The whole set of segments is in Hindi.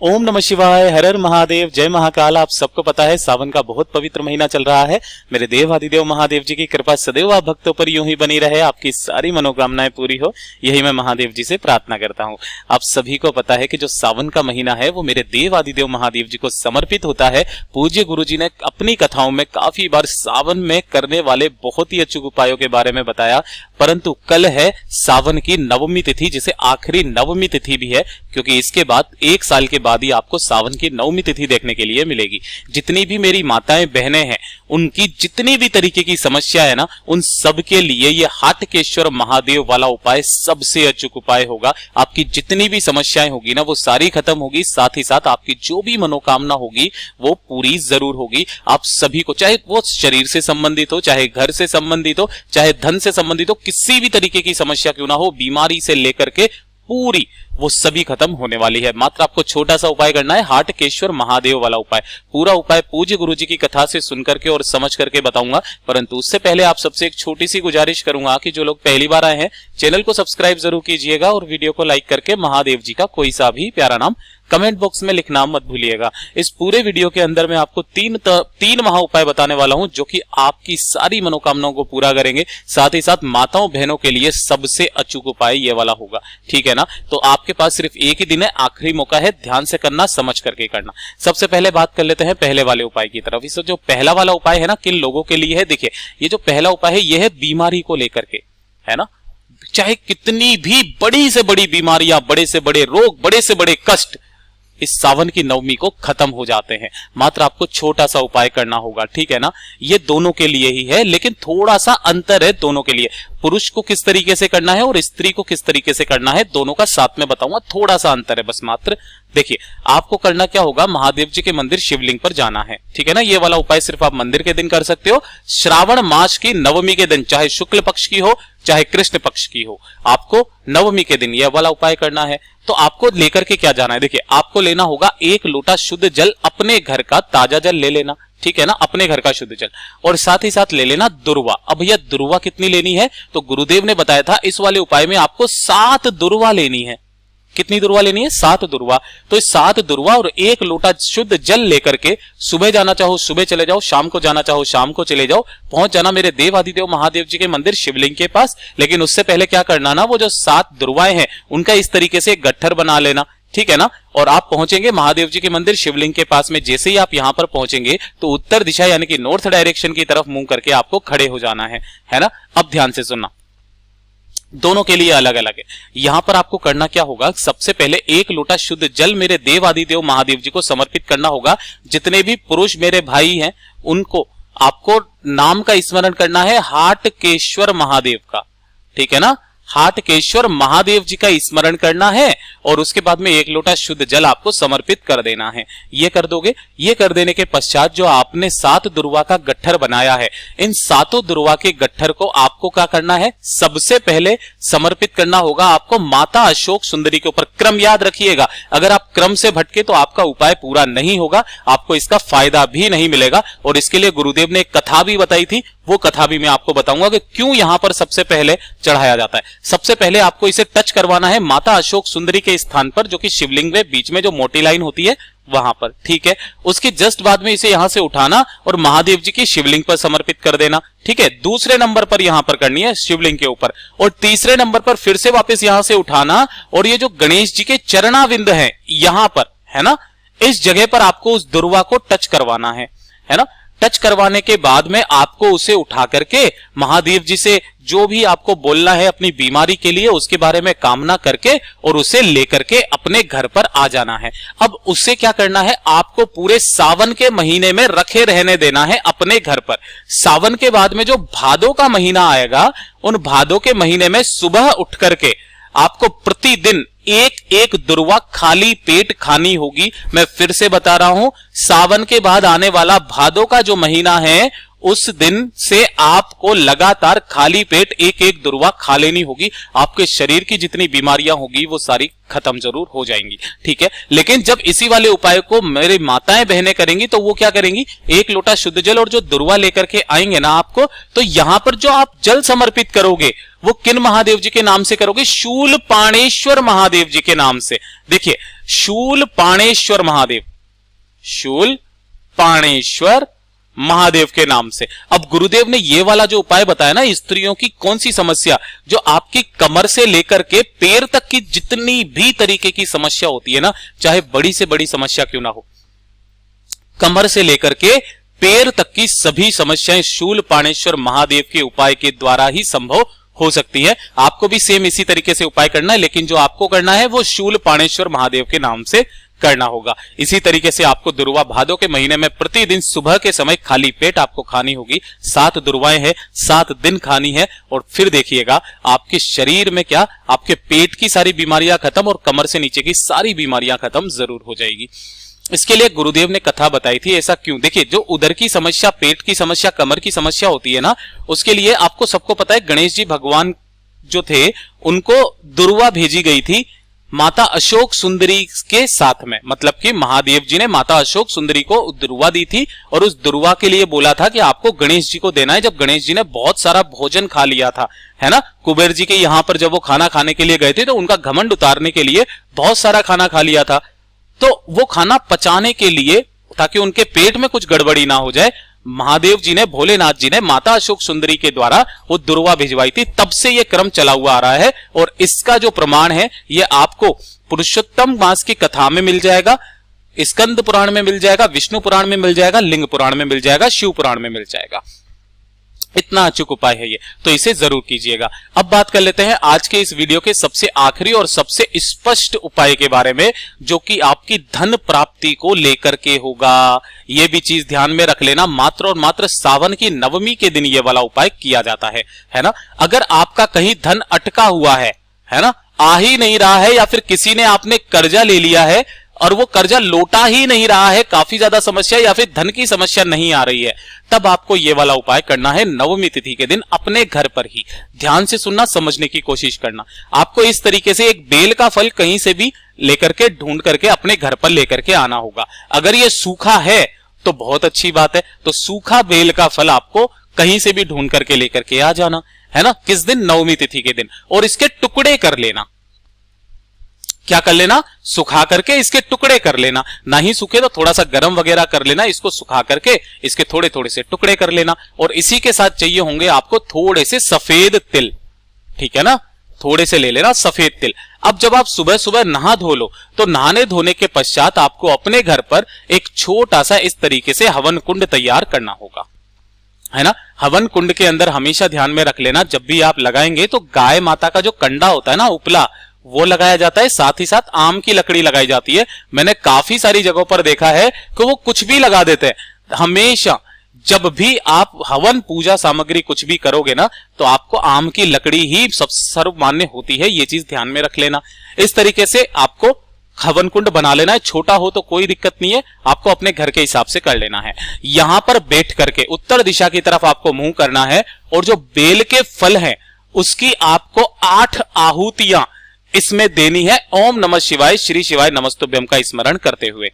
ओम नमः शिवाय, हर हर महादेव, जय महाकाल। आप सबको पता है सावन का बहुत पवित्र महीना चल रहा है। मेरे देव आदिदेव महादेव जी की कृपा सदैव आप भक्तों पर यूं ही बनी रहे, आपकी सारी मनोकामनाएं पूरी हो, यही मैं महादेव जी से प्रार्थना करता हूं। आप सभी को पता है कि जो सावन का महीना है वो मेरे देव आदिदेव महादेव जी को समर्पित होता है। पूज्य गुरु जी ने अपनी कथाओं में काफी बार सावन में करने वाले बहुत ही अचूक उपायों के बारे में बताया, परंतु कल है सावन की नवमी तिथि, जिसे आखिरी नवमी तिथि भी है, क्योंकि इसके बाद एक साल के बाद ही आपको सावन की नवमी तिथि देखने के लिए मिलेगी। जितनी भी मेरी माताएं बहनें हैं, उनकी जितनी भी तरीके की समस्या है ना, उन सब के लिए ये हाटकेश्वर महादेव वाला उपाय सबसे अचूक उपाय होगा। आपकी जितनी भी समस्याएं होगी ना, वो सारी खत्म होगी, साथ ही साथ आपकी जो भी मनोकामना होगी वो पूरी जरूर होगी। आप सभी को, चाहे वो शरीर से संबंधित हो, चाहे घर से संबंधित हो, चाहे धन से संबंधित हो, किसी भी तरीके की समस्या क्यों ना हो, बीमारी से लेकर के पूरी, वो सभी खत्म होने वाली है। मात्र आपको छोटा सा उपाय करना है, हाटकेश्वर महादेव वाला उपाय। पूरा उपाय पूज्य गुरु जी की कथा से सुन करके और समझ करके बताऊंगा, परंतु उससे पहले आप सबसे एक छोटी सी गुजारिश करूंगा कि जो लोग पहली बार आए हैं, चैनल को सब्सक्राइब जरूर कीजिएगा और वीडियो को लाइक करके महादेव जी का कोई सा भी प्यारा नाम कमेंट बॉक्स में लिखना मत भूलिएगा। इस पूरे वीडियो के अंदर मैं आपको तीन महा उपाय बताने वाला हूं, जो कि आपकी सारी मनोकामनाओं को पूरा करेंगे। साथ ही साथ माताओं बहनों के लिए सबसे अचूक उपाय ये वाला होगा, ठीक है ना। तो आपके पास सिर्फ एक ही दिन है, आखिरी मौका है, ध्यान से करना, समझ करके करना। सबसे पहले बात कर लेते हैं पहले वाले उपाय की तरफ। इस जो पहला वाला उपाय है ना, किन लोगों के लिए है, देखिए ये जो पहला उपाय है ये है बीमारी को लेकर के, है ना। चाहे कितनी भी बड़ी से बड़ी बीमारियां, बड़े से बड़े रोग, बड़े से बड़े कष्ट इस सावन की नवमी को खत्म हो जाते हैं। मात्र आपको छोटा सा उपाय करना होगा, ठीक है ना। ये दोनों के लिए ही है, लेकिन थोड़ा सा अंतर है दोनों के लिए। पुरुष को किस तरीके से करना है और स्त्री को किस तरीके से करना है, दोनों का साथ में बताऊंगा। थोड़ा सा अंतर है बस मात्र। देखिए आपको करना क्या होगा, महादेव जी के मंदिर शिवलिंग पर जाना है, ठीक है ना। ये वाला उपाय सिर्फ आप मंदिर के दिन कर सकते हो। श्रावण मास की नवमी के दिन, चाहे शुक्ल पक्ष की हो चाहे कृष्ण पक्ष की हो, आपको नवमी के दिन यह वाला उपाय करना है। तो आपको लेकर के क्या जाना है, देखिए आपको लेना होगा 1 लोटा शुद्ध जल, अपने घर का ताजा जल ले लेना, ठीक है ना, अपने घर का शुद्ध जल, और साथ ही साथ ले लेना दुर्वा। अब भैया दुर्वा कितनी लेनी है, तो गुरुदेव ने बताया था इस वाले उपाय में आपको 7 दुर्वा लेनी है। कितनी दुर्वा लेनी है, 7 दुर्वा। तो 7 दुर्वा और 1 लोटा शुद्ध जल लेकर के सुबह जाना चाहो सुबह चले जाओ, शाम को जाना चाहो शाम को चले जाओ, पहुंच जाना मेरे देव आदिदेव महादेव जी के मंदिर शिवलिंग के पास। लेकिन उससे पहले क्या करना ना, वो जो 7 दुर्वाएं हैं उनका इस तरीके से एक गट्ठर बना लेना, ठीक है ना। और आप पहुंचेंगे महादेव जी के मंदिर शिवलिंग के पास में। जैसे ही आप यहां पर पहुंचेंगे तो उत्तर दिशा यानी कि नॉर्थ डायरेक्शन की तरफ मुंह करके आपको खड़े हो जाना है ना। अब ध्यान से सुनना, दोनों के लिए अलग अलग है। यहां पर आपको करना क्या होगा, सबसे पहले 1 लोटा शुद्ध जल मेरे देव आदिदेव महादेव जी को समर्पित करना होगा। जितने भी पुरुष मेरे भाई हैं उनको आपको नाम का स्मरण करना है, हाटकेश्वर महादेव का, ठीक है ना। हाटकेश्वर महादेव जी का स्मरण करना है और उसके बाद में 1 लोटा शुद्ध जल आपको समर्पित कर देना है। ये कर दोगे। ये कर देने के पश्चात जो आपने 7 दुर्वा का गट्ठर बनाया है, इन 7 दुर्वा के गट्ठर को आपको क्या करना है, सबसे पहले समर्पित करना होगा आपको माता अशोक सुंदरी के ऊपर। क्रम याद रखिएगा, अगर आप क्रम से भटके तो आपका उपाय पूरा नहीं होगा, आपको इसका फायदा भी नहीं मिलेगा। और इसके लिए गुरुदेव ने एक कथा भी बताई थी, वो कथा भी मैं आपको बताऊंगा कि क्यों यहां पर सबसे पहले चढ़ाया जाता है। सबसे पहले आपको इसे टच करवाना है माता अशोक सुंदरी के स्थान पर, जो कि शिवलिंग में बीच में जो मोटी लाइन होती है वहां पर, ठीक है। उसके जस्ट बाद में इसे यहां से उठाना और महादेव जी की शिवलिंग पर समर्पित कर देना, ठीक है। दूसरे नंबर पर यहां पर करनी है शिवलिंग के ऊपर, और तीसरे नंबर पर फिर से वापस यहां से उठाना और ये जो गणेश जी के चरणाविंद है यहां पर, है ना, इस जगह पर आपको उस दुर्वा को टच करवाना है ना। टच करवाने के बाद में आपको उसे उठा करके महादेव जी से जो भी आपको बोलना है अपनी बीमारी के लिए, उसके बारे में कामना करके और उसे लेकर के अपने घर पर आ जाना है। अब उससे क्या करना है, आपको पूरे सावन के महीने में रखे रहने देना है अपने घर पर। सावन के बाद में जो भादों का महीना आएगा, उन भादों के महीने में सुबह उठ करके आपको प्रतिदिन 1 दुर्वा खाली पेट खानी होगी। मैं फिर से बता रहा हूं, सावन के बाद आने वाला भादों का जो महीना है, उस दिन से आपको लगातार खाली पेट 1 दुर्वा खा लेनी होगी। आपके शरीर की जितनी बीमारियां होगी वो सारी खत्म जरूर हो जाएंगी, ठीक है। लेकिन जब इसी वाले उपाय को मेरी माताएं बहनें करेंगी तो वो क्या करेंगी, 1 लोटा शुद्ध जल और जो दुर्वा लेकर के आएंगे ना आपको, तो यहां पर जो आप जल समर्पित करोगे वो किन महादेव जी के नाम से करोगे? शूलपाणेश्वर महादेव जी के नाम से। देखिए, शूलपाणेश्वर महादेव, शूलपाणेश्वर महादेव के नाम से। अब गुरुदेव ने ये वाला जो उपाय बताया ना, स्त्रियों की कौन सी समस्या, जो आपकी कमर से लेकर के पैर तक की जितनी भी तरीके की समस्या होती है ना, चाहे बड़ी से बड़ी समस्या क्यों ना हो, कमर से लेकर के पैर तक की सभी समस्याएं शूलपाणेश्वर महादेव के उपाय के द्वारा ही संभव हो सकती है। आपको भी सेम इसी तरीके से उपाय करना है, लेकिन जो आपको करना है वो शूलपाणेश्वर महादेव के नाम से करना होगा। इसी तरीके से आपको दुर्वा भादों के महीने में प्रतिदिन सुबह के समय खाली पेट आपको खानी होगी। 7 दुर्वाएं हैं, 7 दिन खानी है, और फिर देखिएगा आपके शरीर में क्या, आपके पेट की सारी बीमारियां खत्म और कमर से नीचे की सारी बीमारियां खत्म जरूर हो जाएगी। इसके लिए गुरुदेव ने कथा बताई थी। ऐसा क्यों? देखिए, जो उदर की समस्या, पेट की समस्या, कमर की समस्या होती है ना, उसके लिए आपको सबको पता है गणेश जी भगवान जो थे उनको दुर्वा भेजी गई थी माता अशोक सुंदरी के साथ में। मतलब कि महादेव जी ने माता अशोक सुंदरी को दुर्वा दी थी और उस दुर्वा के लिए बोला था कि आपको गणेश जी को देना है। जब गणेश जी ने बहुत सारा भोजन खा लिया था, है ना, कुबेर जी के यहां पर जब वो खाना खाने के लिए गए थे तो उनका घमंड उतारने के लिए बहुत सारा खाना खा लिया था। तो वो खाना पचाने के लिए, ताकि उनके पेट में कुछ गड़बड़ी ना हो जाए, महादेव जी ने, भोलेनाथ जी ने माता अशोक सुंदरी के द्वारा वो दुर्वा भिजवाई थी। तब से ये क्रम चला हुआ आ रहा है, और इसका जो प्रमाण है ये आपको पुरुषोत्तम मास की कथा में मिल जाएगा, स्कंद पुराण में मिल जाएगा, विष्णु पुराण में मिल जाएगा, लिंग पुराण में मिल जाएगा, शिव पुराण में मिल जाएगा। इतना अचूक उपाय है ये, तो इसे जरूर कीजिएगा। अब बात कर लेते हैं आज के इस वीडियो के सबसे आखिरी और सबसे स्पष्ट उपाय के बारे में, जो कि आपकी धन प्राप्ति को लेकर के होगा। ये भी चीज ध्यान में रख लेना, मात्र और मात्र सावन की नवमी के दिन ये वाला उपाय किया जाता है ना। अगर आपका कहीं धन अटका हुआ है ना, आ ही नहीं रहा है, या फिर किसी ने आपने कर्जा ले लिया है और वो कर्जा लौटा ही नहीं रहा है, काफी ज्यादा समस्या, या फिर धन की समस्या नहीं आ रही है, तब आपको ये वाला उपाय करना है नवमी तिथि के दिन अपने घर पर ही। ध्यान से सुनना, समझने की कोशिश करना। आपको इस तरीके से एक बेल का फल कहीं से भी लेकर के, ढूंढ करके अपने घर पर लेकर के आना होगा। अगर ये सूखा है तो बहुत अच्छी बात है, तो सूखा बेल का फल आपको कहीं से भी ढूंढ करके लेकर के आ जाना है ना। किस दिन? नवमी तिथि के दिन। और इसके टुकड़े कर लेना। क्या कर लेना? सुखा करके इसके टुकड़े कर लेना। ना ही सूखे तो थोड़ा सा गरम वगैरह कर लेना, इसको सुखा करके इसके थोड़े थोड़े से टुकड़े कर लेना। और इसी के साथ चाहिए होंगे आपको थोड़े से सफेद तिल, ठीक है ना, थोड़े से ले लेना सफेद तिल। अब जब आप सुबह सुबह नहा धो लो, तो नहाने धोने के पश्चात आपको अपने घर पर एक छोटा सा इस तरीके से हवन कुंड तैयार करना होगा, है ना। हवन कुंड के अंदर हमेशा ध्यान में रख लेना, जब भी आप लगाएंगे तो गाय माता का जो कंडा होता है ना, उपला, वो लगाया जाता है। साथ ही साथ आम की लकड़ी लगाई जाती है। मैंने काफी सारी जगहों पर देखा है कि वो कुछ भी लगा देते हैं। हमेशा जब भी आप हवन पूजा सामग्री कुछ भी करोगे ना, तो आपको आम की लकड़ी ही सब सर्वमान्य होती है। ये चीज ध्यान में रख लेना। इस तरीके से आपको हवन कुंड बना लेना है। छोटा हो तो कोई दिक्कत नहीं है, आपको अपने घर के हिसाब से कर लेना है। यहां पर बैठ करके उत्तर दिशा की तरफ आपको मुंह करना है, और जो बेल के फल हैं उसकी आपको 8 आहुतियां इसमें देनी है। ओम नमः शिवाय, श्री शिवाय नमस्तुभ्यम का स्मरण करते हुए।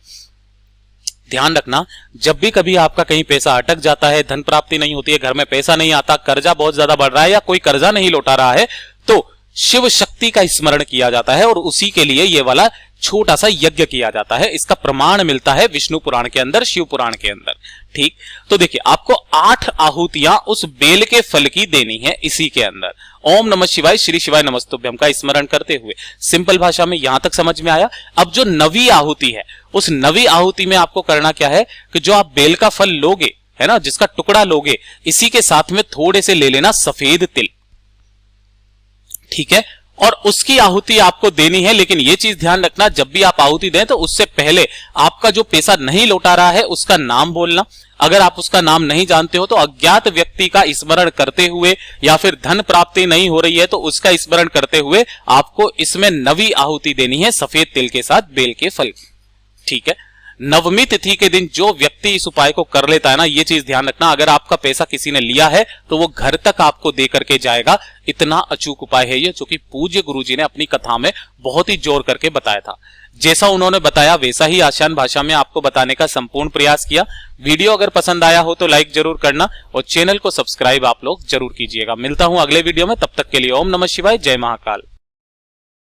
ध्यान रखना, जब भी कभी आपका कहीं पैसा अटक जाता है, धन प्राप्ति नहीं होती है, घर में पैसा नहीं आता, कर्जा बहुत ज्यादा बढ़ रहा है, या कोई कर्जा नहीं लौटा रहा है, तो शिव शक्ति का स्मरण किया जाता है, और उसी के लिए ये वाला छोटा सा यज्ञ किया जाता है। इसका प्रमाण मिलता है विष्णु पुराण के अंदर, शिव पुराण के अंदर। ठीक, तो देखिए, आपको 8 आहुतियां उस बेल के फल की देनी है इसी के अंदर। ओम नमः शिवाय, श्री शिवाय नमस्तुभ्यम का स्मरण करते हुए। सिंपल भाषा में यहां तक समझ में आया। अब जो नवी आहुति है, उस नवी आहुति में आपको करना क्या है कि जो आप बेल का फल लोगे, है ना, जिसका टुकड़ा लोगे, इसी के साथ में थोड़े से ले लेना सफेद तिल, ठीक है, और उसकी आहुति आपको देनी है। लेकिन यह चीज ध्यान रखना, जब भी आप आहुति दें तो उससे पहले आपका जो पैसा नहीं लौटा रहा है उसका नाम बोलना। अगर आप उसका नाम नहीं जानते हो तो अज्ञात व्यक्ति का स्मरण करते हुए, या फिर धन प्राप्ति नहीं हो रही है तो उसका स्मरण करते हुए आपको इसमें नवी आहुति देनी है सफेद तिल के साथ बेल के फल की। ठीक है, नवमी तिथि के दिन जो व्यक्ति इस उपाय को कर लेता है ना, ये चीज ध्यान रखना, अगर आपका पैसा किसी ने लिया है तो वो घर तक आपको दे करके जाएगा। इतना अचूक उपाय है ये, जो कि पूज्य गुरुजी ने अपनी कथा में बहुत ही जोर करके बताया था। जैसा उन्होंने बताया वैसा ही आसान भाषा में आपको बताने का संपूर्ण प्रयास किया। वीडियो अगर पसंद आया हो तो लाइक जरूर करना और चैनल को सब्सक्राइब आप लोग जरूर कीजिएगा। मिलता हूं अगले वीडियो में, तब तक के लिए ओम नमः शिवाय, जय महाकाल।